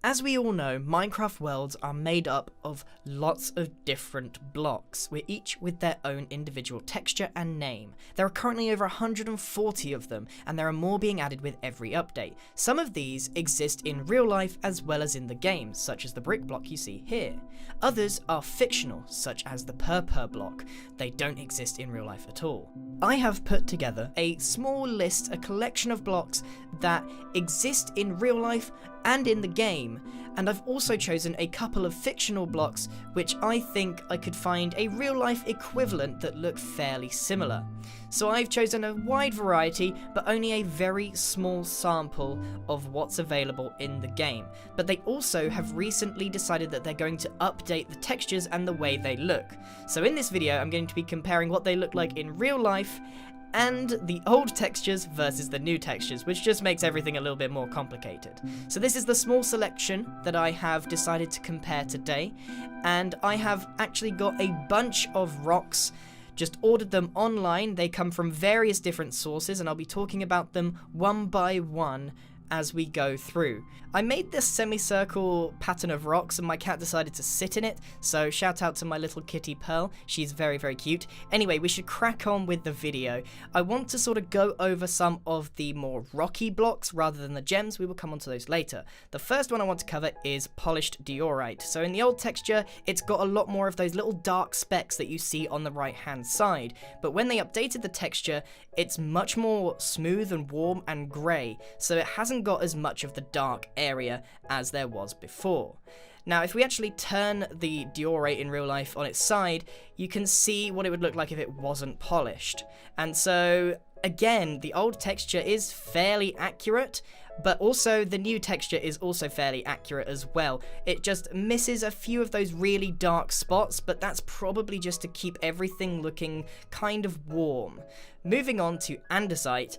As we all know, Minecraft worlds are made up of lots of different blocks, each with their own individual texture and name. There are currently over 140 of them, and there are more being added with every update. Some of these exist in real life as well as in the game, such as the brick block you see here. Others are fictional, such as the purpur block. They don't exist in real life at all. I have put together a small list, a collection of blocks that exist in real life and in the game, and I've also chosen a couple of fictional blocks which I think I could find a real life equivalent that look fairly similar. So I've chosen a wide variety, but only a very small sample of what's available in the game. But they also have recently decided that they're going to update the textures and the way they look. So in this video I'm going to be comparing what they look like in real life and the old textures versus the new textures, which just makes everything a little bit more complicated. So this is the small selection that I have decided to compare today, and I have actually got a bunch of rocks, just ordered them online. They come from various different sources, and I'll be talking about them one by one as we go through. I made this semicircle pattern of rocks and my cat decided to sit in it, so shout out to my little kitty Pearl, she's very, very cute. Anyway, we should crack on with the video. I want to sort of go over some of the more rocky blocks rather than the gems. We will come onto those later. The first one I want to cover is polished Deorite. So in the old texture, it's got a lot more of those little dark specks that you see on the right hand side, but when they updated the texture, it's much more smooth and warm and grey, so it hasn't got as much of the dark area as there was before. Now, if we actually turn the Deorite in real life on its side, you can see what it would look like if it wasn't polished. And so, again, the old texture is fairly accurate, but also the new texture is also fairly accurate as well. It just misses a few of those really dark spots, but that's probably just to keep everything looking kind of warm. Moving on to Andersite.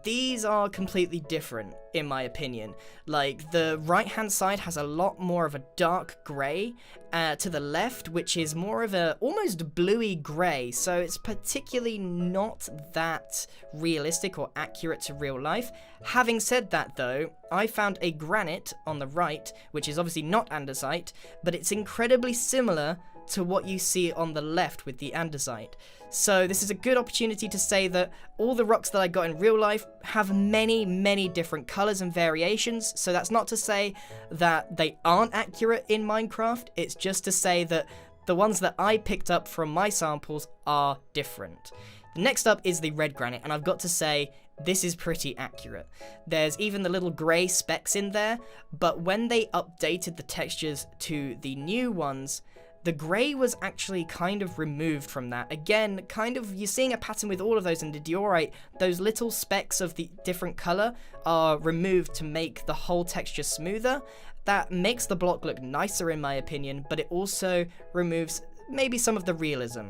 These are completely different, in my opinion. Like, the right-hand side has a lot more of a dark grey to the left, which is more of a almost bluey grey, so it's particularly not that realistic or accurate to real life. Having said that, though, I found a granite on the right, which is obviously not Andersite, but it's incredibly similar to what you see on the left with the Andersite. So this is a good opportunity to say that all the rocks that I got in real life have many, many different colours and variations, so that's not to say that they aren't accurate in Minecraft, it's just to say that the ones that I picked up from my samples are different. Next up is the red granite, and I've got to say, this is pretty accurate. There's even the little grey specks in there, but when they updated the textures to the new ones, the grey was actually kind of removed from that. Again, kind of, you're seeing a pattern with all of those in the Deorite. Those little specks of the different colour are removed to make the whole texture smoother. That makes the block look nicer in my opinion, but it also removes maybe some of the realism.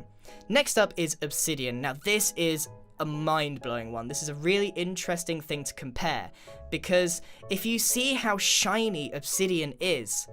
Next up is Obsidian. Now this is a mind-blowing one. This is a really interesting thing to compare, because if you see how shiny Obsidian is,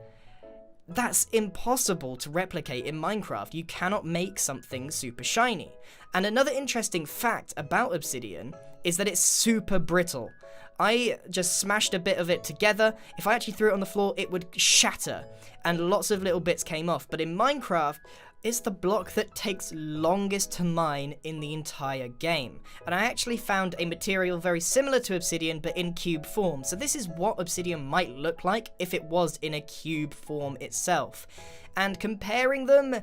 that's impossible to replicate in Minecraft. You cannot make something super shiny. And another interesting fact about Obsidian is that it's super brittle. I just smashed a bit of it together. If I actually threw it on the floor, it would shatter, and lots of little bits came off. But in Minecraft, it's the block that takes longest to mine in the entire game. And I actually found a material very similar to Obsidian, but in cube form. So this is what Obsidian might look like if it was in a cube form itself. And comparing them,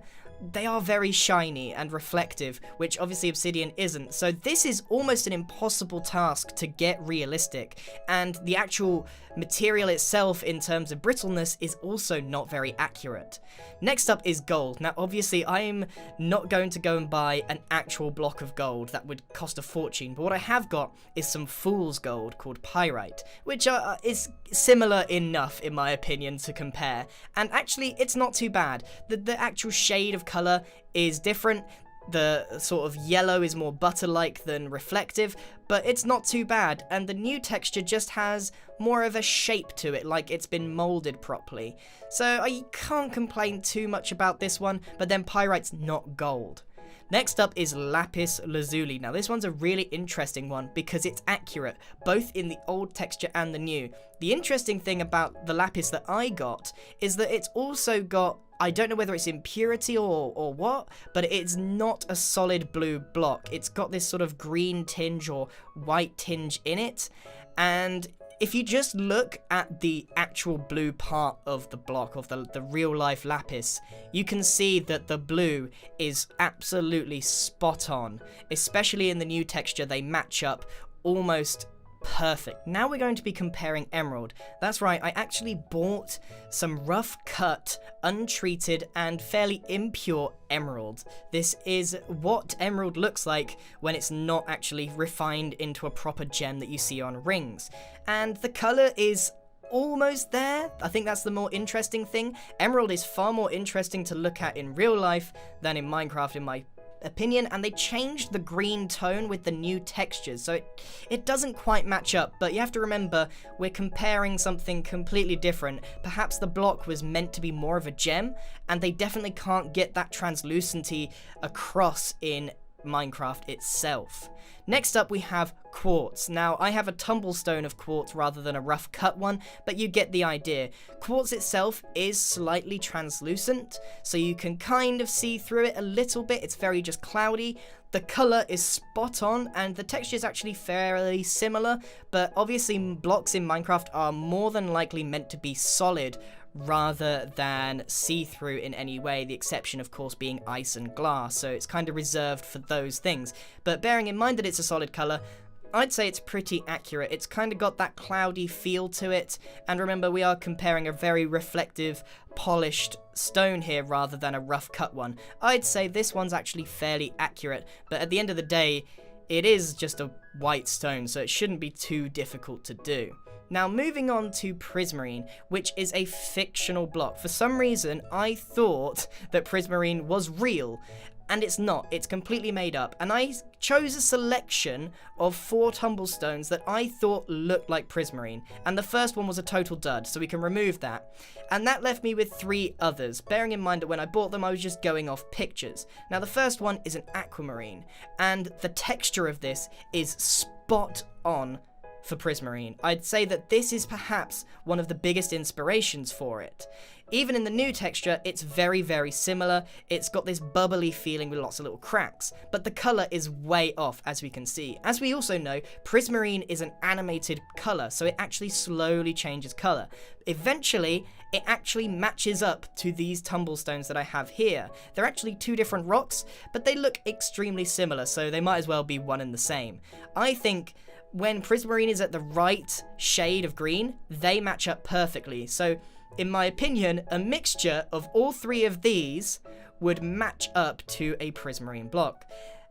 they are very shiny and reflective, which obviously Obsidian isn't. So this is almost an impossible task to get realistic, and the actual material itself in terms of brittleness is also not very accurate. Next up is gold. Now obviously I'm not going to go and buy an actual block of gold, that would cost a fortune, but what I have got is some fool's gold called Pyrite, which is similar enough in my opinion to compare, and actually it's not too bad. The actual shade of colour is different. The sort of yellow is more butter-like than reflective, but it's not too bad, and the new texture just has more of a shape to it, like it's been moulded properly. So I can't complain too much about this one, but then Pyrite's not gold. Next up is Lapis Lazuli. Now this one's a really interesting one because it's accurate, both in the old texture and the new. The interesting thing about the lapis that I got is that it's also got, I don't know whether it's impurity or what, but it's not a solid blue block. It's got this sort of green tinge or white tinge in it, and if you just look at the actual blue part of the block, of the real life lapis, you can see that the blue is absolutely spot on. Especially in the new texture, they match up almost perfect. Now we're going to be comparing emerald. That's right, I actually bought some rough cut, untreated and fairly impure emerald. This is what emerald looks like when it's not actually refined into a proper gem that you see on rings. And the colour is almost there. I think that's the more interesting thing. Emerald is far more interesting to look at in real life than in Minecraft, in my opinion, and they changed the green tone with the new textures, so it doesn't quite match up. But you have to remember, we're comparing something completely different. Perhaps the block was meant to be more of a gem, and they definitely can't get that translucency across in Minecraft itself. Next up we have quartz. Now I have a tumblestone of quartz rather than a rough cut one, but you get the idea. Quartz itself is slightly translucent, so you can kind of see through it a little bit. It's very just cloudy. The colour is spot on, and the texture is actually fairly similar, but obviously blocks in Minecraft are more than likely meant to be solid rather than see-through in any way, the exception of course being ice and glass, so it's kind of reserved for those things. But bearing in mind that it's a solid colour, I'd say it's pretty accurate. It's kind of got that cloudy feel to it, and remember we are comparing a very reflective, polished stone here rather than a rough cut one. I'd say this one's actually fairly accurate, but at the end of the day, it is just a white stone, so it shouldn't be too difficult to do. Now moving on to Prismarine, which is a fictional block. For some reason, I thought that Prismarine was real, and it's not. It's completely made up. And I chose a selection of 4 tumblestones that I thought looked like Prismarine. And the first one was a total dud, so we can remove that. And that left me with 3 others, bearing in mind that when I bought them, I was just going off pictures. Now the first one is an Aquamarine, and the texture of this is spot on for Prismarine. I'd say that this is perhaps one of the biggest inspirations for it. Even in the new texture, it's very, very similar. It's got this bubbly feeling with lots of little cracks, but the colour is way off, as we can see. As we also know, Prismarine is an animated colour, so it actually slowly changes colour. Eventually, it actually matches up to these tumblestones that I have here. They're actually 2 different rocks, but they look extremely similar, so they might as well be one and the same. I think when Prismarine is at the right shade of green, they match up perfectly. So, in my opinion, a mixture of all 3 of these would match up to a Prismarine block.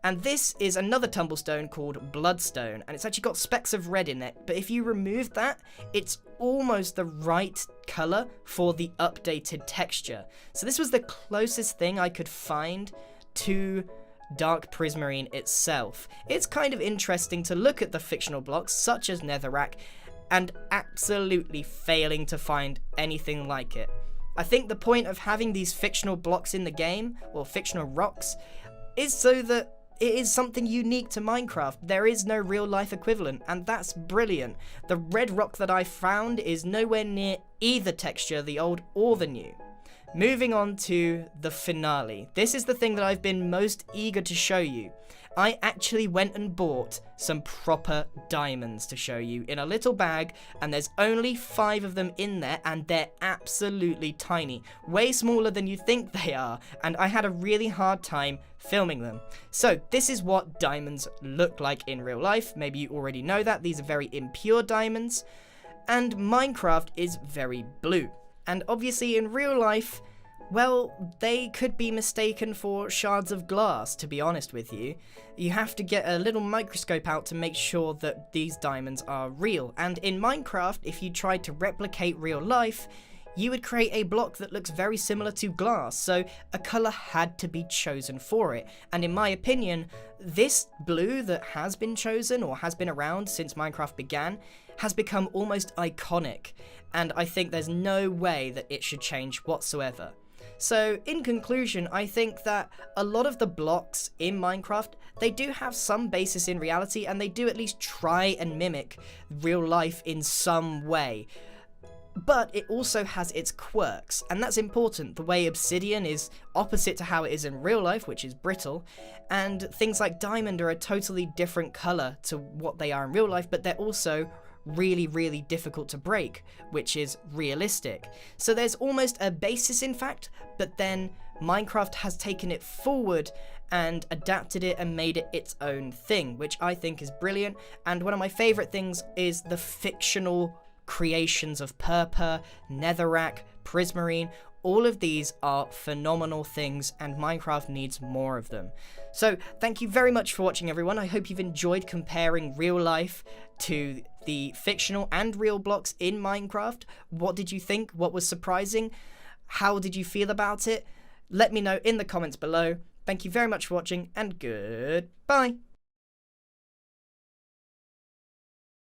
And this is another tumblestone called Bloodstone, and it's actually got specks of red in it, but if you remove that, it's almost the right colour for the updated texture. So this was the closest thing I could find to Dark Prismarine itself. It's kind of interesting to look at the fictional blocks, such as Netherrack, and absolutely failing to find anything like it. I think the point of having these fictional blocks in the game, or fictional rocks, is so that it is something unique to Minecraft. There is no real life equivalent, and that's brilliant. The red rock that I found is nowhere near either texture, the old or the new. Moving on to the finale. This is the thing that I've been most eager to show you. I actually went and bought some proper diamonds to show you in a little bag, and there's only 5 of them in there, and they're absolutely tiny. Way smaller than you think they are, and I had a really hard time filming them. So this is what diamonds look like in real life. Maybe you already know that. These are very impure diamonds, and Minecraft is very blue. And obviously in real life, well, they could be mistaken for shards of glass, to be honest with you. You have to get a little microscope out to make sure that these diamonds are real. And in Minecraft, if you tried to replicate real life, you would create a block that looks very similar to glass, so a colour had to be chosen for it. And in my opinion, this blue that has been chosen, or has been around since Minecraft began, has become almost iconic, and I think there's no way that it should change whatsoever. So in conclusion, I think that a lot of the blocks in Minecraft, they do have some basis in reality, and they do at least try and mimic real life in some way. But it also has its quirks, and that's important. The way Obsidian is opposite to how it is in real life, which is brittle, and things like diamond are a totally different colour to what they are in real life, but they're also really, really difficult to break, which is realistic. So there's almost a basis in fact, but then Minecraft has taken it forward and adapted it and made it its own thing, which I think is brilliant. And one of my favourite things is the fictional creations of Purpur, Netherrack, Prismarine. All of these are phenomenal things, and Minecraft needs more of them. So thank you very much for watching, everyone. I hope you've enjoyed comparing real life to the fictional and real blocks in Minecraft. What did you think? What was surprising? How did you feel about it? Let me know in the comments below. Thank you very much for watching, and goodbye.